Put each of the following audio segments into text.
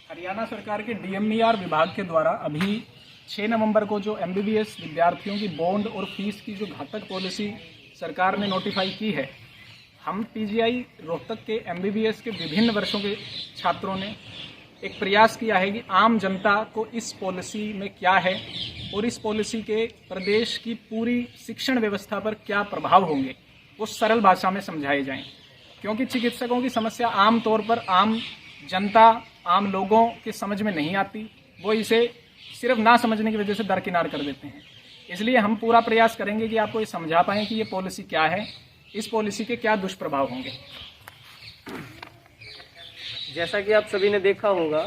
हरियाणा सरकार के डीएमईआर विभाग के द्वारा अभी 6 नवंबर को जो एमबीबीएस विद्यार्थियों की बॉन्ड और फीस की जो घातक पॉलिसी सरकार ने नोटिफाई की है, हम पीजीआई रोहतक के एमबीबीएस के विभिन्न वर्षों के छात्रों ने एक प्रयास किया है कि आम जनता को इस पॉलिसी में क्या है और इस पॉलिसी के प्रदेश की पूरी शिक्षण व्यवस्था पर क्या प्रभाव होंगे वो सरल भाषा में समझाए जाएं। क्योंकि चिकित्सकों की समस्या आम तौर पर आम जनता, आम लोगों के समझ में नहीं आती, वो इसे सिर्फ ना समझने की वजह से दरकिनार कर देते हैं। इसलिए हम पूरा प्रयास करेंगे कि आपको ये समझा पाएँ कि ये पॉलिसी क्या है, इस पॉलिसी के क्या दुष्प्रभाव होंगे। जैसा कि आप सभी ने देखा होगा,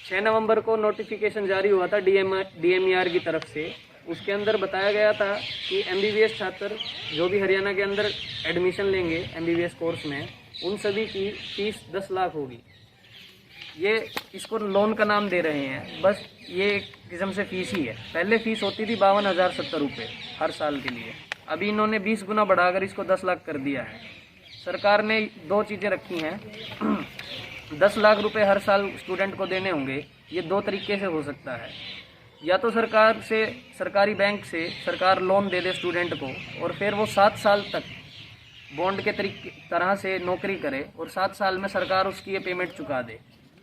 6 नवंबर को नोटिफिकेशन जारी हुआ था डीएमईआर की तरफ से। उसके अंदर बताया गया था कि एमबीबीएस छात्र जो भी हरियाणा के अंदर एडमिशन लेंगे एमबीबीएस कोर्स में, उन सभी की फीस 10 लाख होगी। ये इसको लोन का नाम दे रहे हैं, बस ये एक किस्म से फीस ही है। पहले फीस होती थी 52,070 रुपये हर साल के लिए, अभी इन्होंने 20 गुना बढ़ाकर इसको 10 लाख कर दिया है। सरकार ने दो चीज़ें रखी हैं 10 लाख रुपए हर साल स्टूडेंट को देने होंगे। ये दो तरीके से हो सकता है, या तो सरकार से, सरकारी बैंक से सरकार लोन दे दे स्टूडेंट को और फिर वो 7 साल तक बॉन्ड के तरह से नौकरी करे और 7 साल में सरकार उसकी ये पेमेंट चुका दे।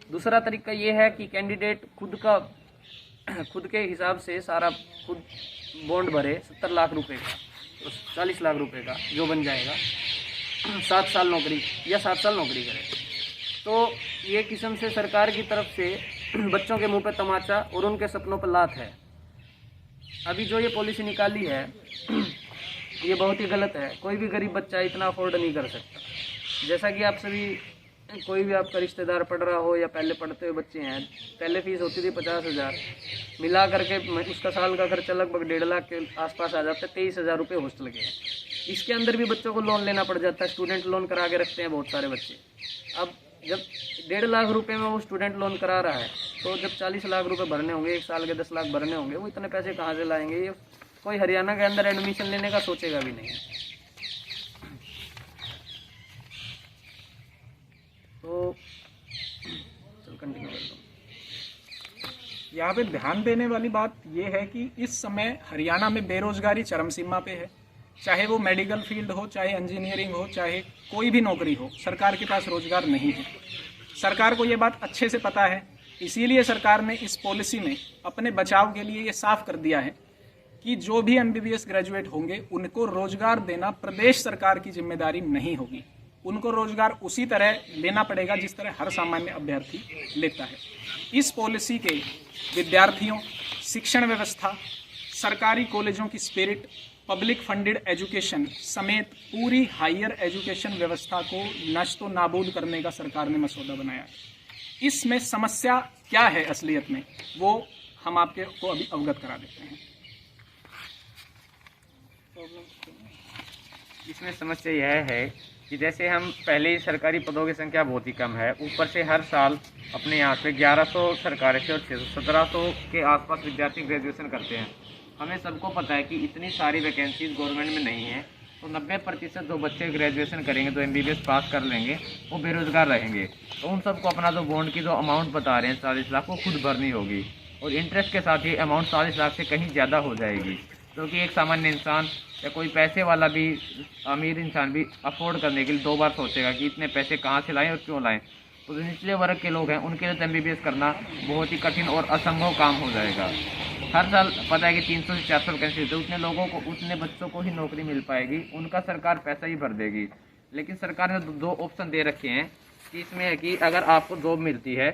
दूसरा तरीका ये है कि कैंडिडेट खुद के हिसाब से सारा खुद बॉन्ड भरे 70 लाख रुपए का, 40 लाख रुपए का जो बन जाएगा, 7 साल नौकरी या 7 साल नौकरी करे। तो ये किस्म से सरकार की तरफ से बच्चों के मुंह पे तमाचा और उनके सपनों पर लात है। अभी जो ये पॉलिसी निकाली है ये बहुत ही गलत है। कोई भी गरीब बच्चा इतना अफोर्ड नहीं कर सकता। जैसा कि आप सभी, कोई भी आपका रिश्तेदार पढ़ रहा हो या पहले पढ़ते हुए बच्चे हैं, पहले फीस होती थी 50,000, मिला करके उसका साल का खर्चा लगभग 1.5 लाख के आसपास आ जाता है। 23,000 रुपये हॉस्टल के। इसके अंदर भी बच्चों को लोन लेना पड़ जाता है। स्टूडेंट लोन करा के रखते हैं बहुत सारे बच्चे। अब जब 1.5 लाख रुपए में वो स्टूडेंट लोन करा रहा है, तो जब 40 लाख रुपए भरने होंगे, एक साल के 10 लाख भरने होंगे, वो इतने पैसे कहाँ से लाएंगे? ये कोई हरियाणा के अंदर एडमिशन लेने का सोचेगा भी नहीं। तो चल कंटिन्यू कर दो। यहाँ पे ध्यान देने वाली बात यह है कि इस समय हरियाणा में बेरोजगारी चरम सीमा पे है। चाहे वो मेडिकल फील्ड हो, चाहे इंजीनियरिंग हो, चाहे कोई भी नौकरी हो, सरकार के पास रोजगार नहीं है। सरकार को ये बात अच्छे से पता है, इसीलिए सरकार ने इस पॉलिसी में अपने बचाव के लिए ये साफ कर दिया है कि जो भी एमबीबीएस ग्रेजुएट होंगे उनको रोजगार देना प्रदेश सरकार की जिम्मेदारी नहीं होगी। उनको रोजगार उसी तरह लेना पड़ेगा जिस तरह हर सामान्य अभ्यर्थी लेता है। इस पॉलिसी के विद्यार्थियों, शिक्षण व्यवस्था, सरकारी कॉलेजों की स्पिरिट, पब्लिक फंडेड एजुकेशन समेत पूरी हायर एजुकेशन व्यवस्था को नष्ट नाबूद करने का सरकार ने मसौदा बनाया है। इसमें समस्या क्या है असलियत में, वो हम आपको अभी अवगत करा देते हैं। इसमें समस्या यह है कि जैसे हम पहले ही सरकारी पदों की संख्या बहुत ही कम है, ऊपर से हर साल अपने यहाँ पे 1100 सरकारी से और 1700 के आसपास विद्यार्थी ग्रेजुएशन करते हैं। हमें सबको पता है कि इतनी सारी वैकेंसीज गवर्नमेंट में नहीं है, तो 90% जो बच्चे ग्रेजुएशन करेंगे, जो एमबीबीएस पास कर लेंगे, वो बेरोजगार रहेंगे। तो उन सबको अपना जो बॉन्ड की जो अमाउंट बता रहे हैं 40 लाख, वो खुद भरनी होगी और इंटरेस्ट के साथ ये अमाउंट 40 लाख से कहीं ज़्यादा हो जाएगी। क्योंकि एक सामान्य इंसान या कोई पैसे वाला भी, अमीर इंसान भी अफोर्ड करने के लिए 2 बार सोचेगा कि इतने पैसे कहाँ से लाएँ और क्यों लाएँ। तो जो निचले वर्ग के लोग हैं उनके लिए एमबीबीएस करना बहुत ही कठिन और असंभव काम हो जाएगा। हर साल पता है कि 300 से 400 वैकेंसी, तो उतने लोगों को, उतने बच्चों को ही नौकरी मिल पाएगी, उनका सरकार पैसा ही भर देगी। लेकिन सरकार ने 2 ऑप्शन दे रखे हैं कि इसमें है कि अगर आपको जॉब मिलती है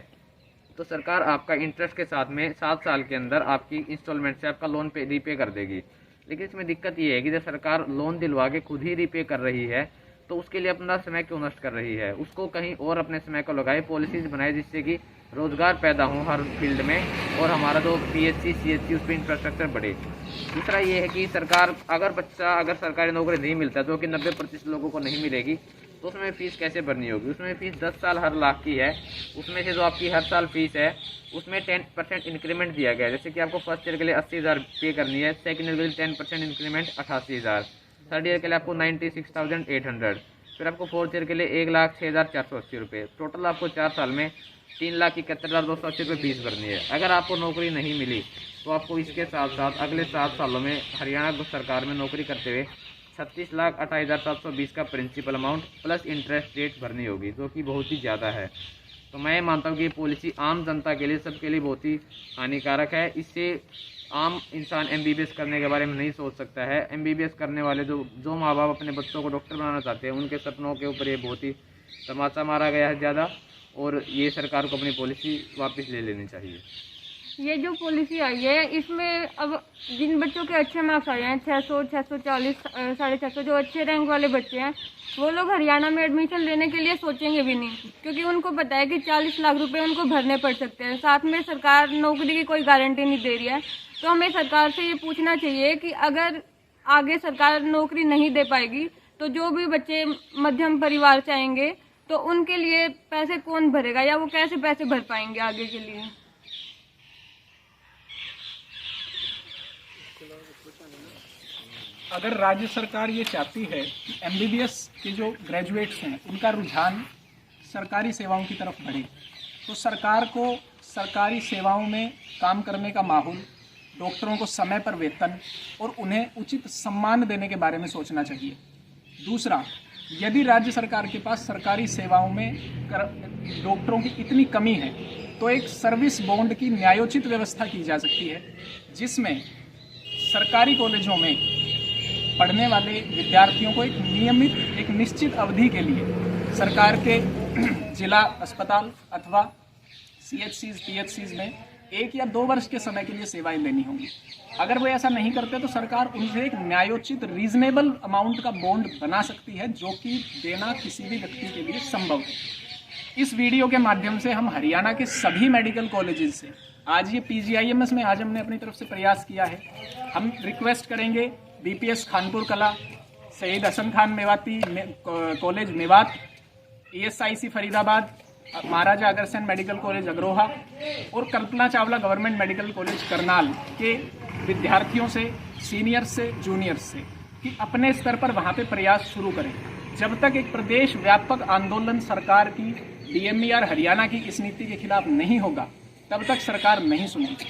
तो सरकार आपका इंटरेस्ट के साथ में 7 साल के अंदर आपकी इंस्टॉलमेंट से आपका लोन पे रीपे कर देगी। लेकिन इसमें दिक्कत ये है कि जब सरकार लोन दिलवा के खुद ही रीपे कर रही है, तो उसके लिए अपना समय क्यों नष्ट कर रही है? उसको कहीं और अपने समय को लगाए, पॉलिसीज बनाए जिससे कि रोजगार पैदा हो हर फील्ड में और हमारा जो पीएचसी, सीएचसी, उस पर इंफ्रास्ट्रक्चर बढ़े। दूसरा ये है कि सरकार, अगर सरकारी नौकरी नहीं मिलता, जो कि 90% लोगों को नहीं मिलेगी, तो उसमें फ़ीस कैसे भरनी होगी? उसमें फ़ीस 10 साल हर लाख की है। उसमें से जो आपकी हर साल फीस है उसमें 10% इंक्रीमेंट दिया गया है। जैसे कि आपको फर्स्ट ईयर के लिए 80,000 पे करनी है, सेकंड ईयर के लिए 10% इंक्रीमेंट 88,000, थर्ड ईयर के लिए आपको 96,800, फिर आपको 4th ईयर के लिए 1,06,480 रुपये, टोटल आपको 4 साल में 3,71,280 रुपये फीस भरनी है। अगर आपको नौकरी नहीं मिली तो आपको इसके साथ साथ अगले 7 सालों में हरियाणा सरकार में नौकरी करते हुए 36,28,720 का principal amount plus interest rate भरनी होगी, जो कि बहुत ही ज़्यादा है। तो मैं मानता हूँ कि ये पॉलिसी आम जनता के लिए, सबके लिए बहुत ही हानिकारक है। इससे आम इंसान MBBS करने के बारे में नहीं सोच सकता है। MBBS करने वाले जो माँ बाप अपने बच्चों को डॉक्टर बनाना चाहते हैं, उनके सपनों के ऊपर ये बहुत ही तमाचा मारा गया है ज़्यादा, और ये सरकार को अपनी पॉलिसी वापस ले लेनी चाहिए। ये जो पॉलिसी आई है इसमें अब जिन बच्चों के अच्छे मार्क्स आए हैं 600, 640, 650, जो अच्छे रैंक वाले बच्चे हैं वो लोग हरियाणा में एडमिशन लेने के लिए सोचेंगे भी नहीं, क्योंकि उनको पता है कि 40 लाख रुपए उनको भरने पड़ सकते हैं। साथ में सरकार नौकरी की कोई गारंटी नहीं दे रही है। तो हमें सरकार से ये पूछना चाहिए कि अगर आगे सरकार नौकरी नहीं दे पाएगी तो जो भी बच्चे मध्यम परिवार से आएंगे तो उनके लिए पैसे कौन भरेगा, या वो कैसे पैसे भर पाएंगे आगे के लिए। अगर राज्य सरकार ये चाहती है कि MBBS के जो ग्रेजुएट्स हैं उनका रुझान सरकारी सेवाओं की तरफ बढ़े, तो सरकार को सरकारी सेवाओं में काम करने का माहौल, डॉक्टरों को समय पर वेतन और उन्हें उचित सम्मान देने के बारे में सोचना चाहिए। दूसरा, यदि राज्य सरकार के पास सरकारी सेवाओं में डॉक्टरों की इतनी कमी है तो एक सर्विस बॉन्ड की न्यायोचित व्यवस्था की जा सकती है, जिसमें सरकारी कॉलेजों में पढ़ने वाले विद्यार्थियों को एक निश्चित अवधि के लिए सरकार के जिला अस्पताल अथवा CHCs, PHCs में 1 या 2 वर्ष के समय के लिए सेवाएं लेनी होंगी। अगर वो ऐसा नहीं करते तो सरकार उनसे एक न्यायोचित रीजनेबल अमाउंट का बॉन्ड बना सकती है, जो कि देना किसी भी व्यक्ति के लिए संभव है। इस वीडियो के माध्यम से हम हरियाणा के सभी मेडिकल कॉलेजेस से, आज ये PGIMS में आज हमने अपनी तरफ से प्रयास किया है, हम रिक्वेस्ट करेंगे BPS Khanpur Kala, Shaheed Hasan Khan Mewati college Mewat, ESIC Faridabad, Maharaja Agrasen medical college Agroha और Kalpana Chawla government medical college Karnal के विद्यार्थियों से, सीनियर्स से, जूनियर्स से, कि अपने स्तर पर वहाँ पे प्रयास शुरू करें। जब तक एक प्रदेश व्यापक आंदोलन सरकार की DMER हरियाणा की इस नीति के खिलाफ नहीं होगा, तब तक सरकार नहीं सुनेगी।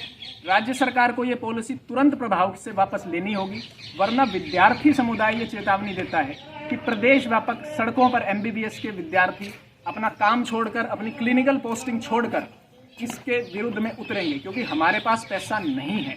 राज्य सरकार को ये पॉलिसी तुरंत प्रभाव से वापस लेनी होगी, वरना विद्यार्थी समुदाय ये चेतावनी देता है कि प्रदेश व्यापक सड़कों पर MBBS के विद्यार्थी अपना काम छोड़कर, अपनी क्लिनिकल पोस्टिंग छोड़कर इसके विरुद्ध में उतरेंगे, क्योंकि हमारे पास पैसा नहीं है।